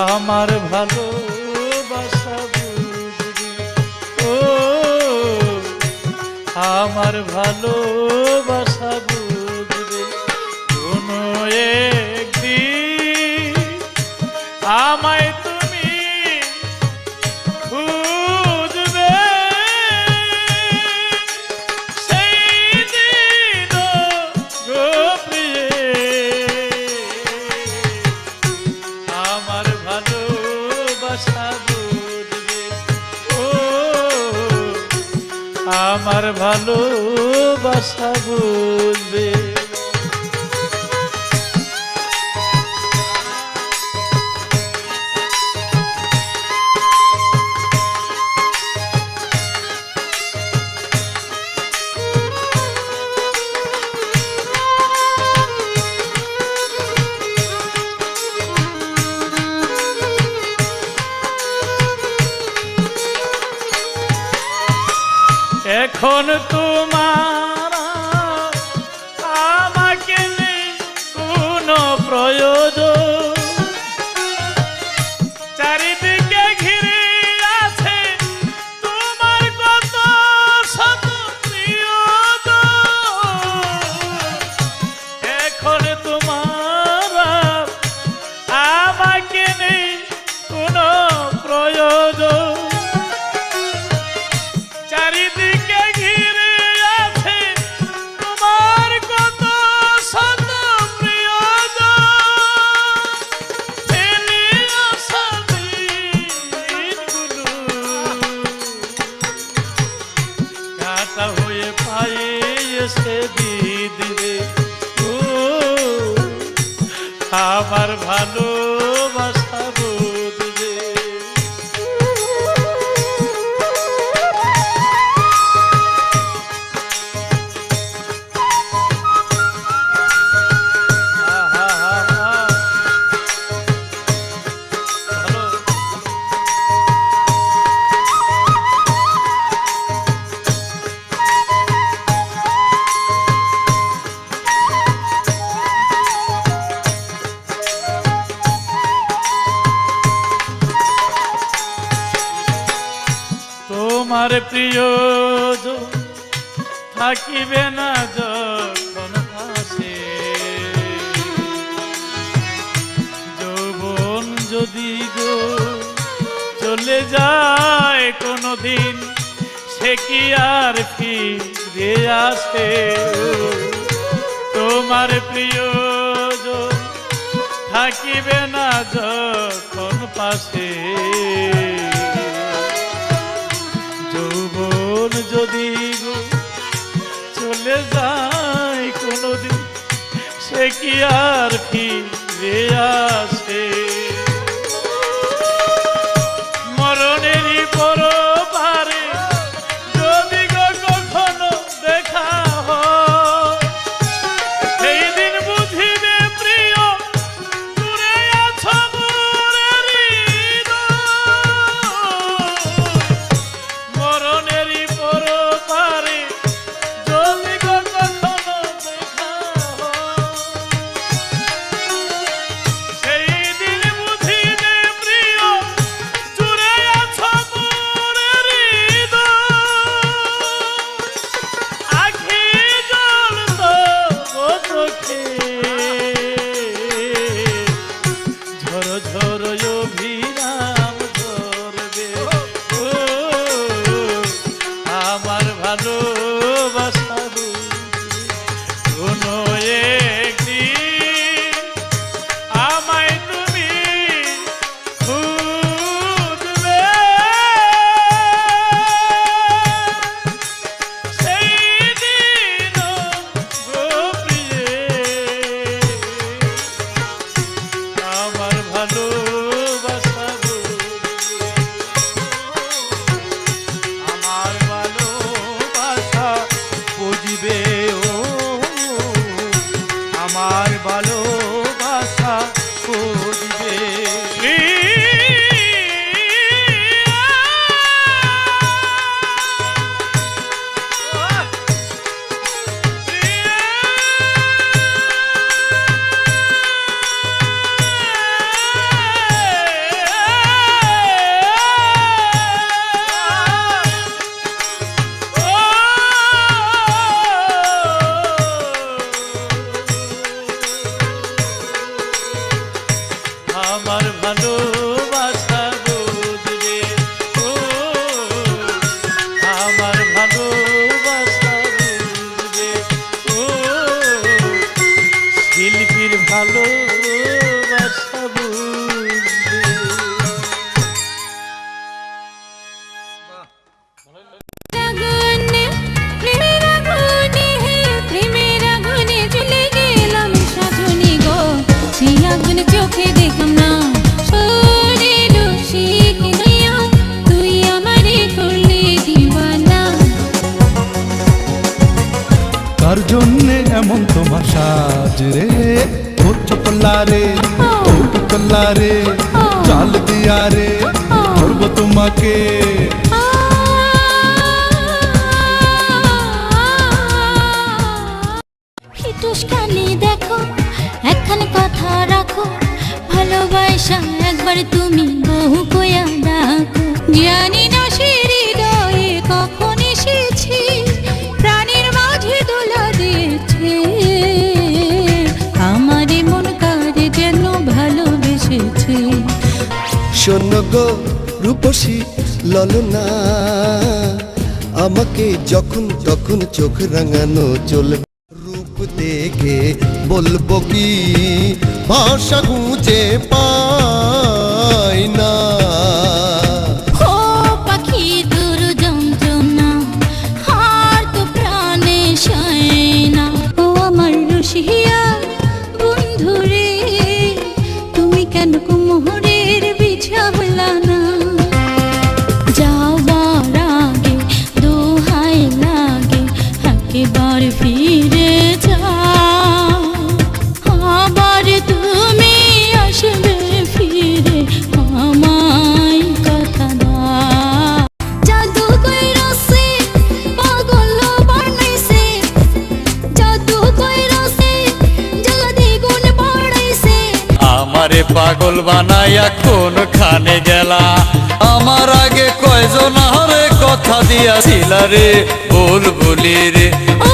আমার ভালোবাসা বুঝবে, ও আমার ভালোবাসা বুঝবে কোনো একদিন, আমায় তুমি খুঁজবে। সেই দিন গো প্রিয়ে আমার ভালোবাসা বুঝবে, ও আমার ভালোবাসা বুঝবে। এখন তোমার আমাকে নেই কোনো প্রয়োজন, চারিদিকে ঘিরে আছে তোমার কত শত প্রিয়জন। এখন তোমার আমাকে নেই কোনো প্রয়োজন, চারিদিকে ঘিরে আছে তোমার কত শত প্রিয়জন। ফেলে আসা দিনগুলো কাটা হয়ে পায়ে এসে দিবে, ও আমার ভালোবাসা বুঝবে। তোমার প্রিয়জন থাকিবে না যখন পাশে, যৌবন যদি গো চলে যায় কোনদিন, সে কি আর ফিরে আসে? তোমার প্রিয়জন থাকিবে না যখন পাশে, যৌবন যদি গো চলে যায় কোনদিন, সে কি আর ফিরে আসে? মরণেরই পরপারে যদি গো কখনো দেখা হয়, সেই দিন বুঝিবে প্রিয় দূরে আছো মোর হৃদয়। মরণেরই পরপারে যদি গো কখনো দেখা হয়, সেই দিন বুঝিবে প্রিয় দূরে আছো মোর হৃদয়। আখি জল তব চোখে ঝর ঝর অভিরাম ঝরবে, ও আমার ভালোবাসা বুঝবে কোনো একদিন, আমায় তুমি খুঁজবে। সেই দিন গো প্রিয়ে আমার ভালোবাসা বুঝবে, আমার ভালোবাসা বুঝবে, ও আমার ভালোবাসা বুঝবে। আমার ভালোবাসা বুঝবে ও আমার ভালোবাসা বুঝবে ও শিল্পীর ভালোবাসা বুঝবে। আগুনে প্রেমের আগুনে প্রেমের আগুনে জ্বলে গেলাম সাধনী গো সেই আগুন চোখে দেখলাম না শরীর শিখে গিয়া তুই আমারে করলি দিওয়ানা। কার জন্যে এমন তোমার সাজ রে ও চপলা রে ও পুতলা রে চাল দিয়া রে করবো তোমাকে টুসকানি দেখো একখানে কথা রাখো ভালোবাসা একবার তুমি বহু কয়া ডাকো জানি না সে হৃদয়ে কখন এসেছি প্রাণের মাঝে দোলা দিয়েছে আমারে মন কারে যেন ভালোবেসেছে। শোনো গো রূপসী ললনা আমাকে যখন তখন চোখ রাঙানো চলবে রূপ দেখে বলবো কি ভাষা গুঁজে পাই না। ও পাখি তোর যন্ত্রণা হার তো প্রাণে সয় না ও আমার রসিয়া বন্ধু রে তুমি কেন কুমোহরের বিছা হলা না যাওয়ার আগে দোহাই লাগে একেবারে ফিরে যাও আবার তুমি আসবে ফিরে আমায় কথা দাও। জাদু কইরাছে পাগল বানাইছে জাদু কইরাছে জ্বালা দ্বিগুণ বাড়াইছে আমারে পাগল বানাইয়া কোনখানে গেলা আমার আগে কয়জন আরে কথা দিয়াছিলা রে বুলবুলি রে ও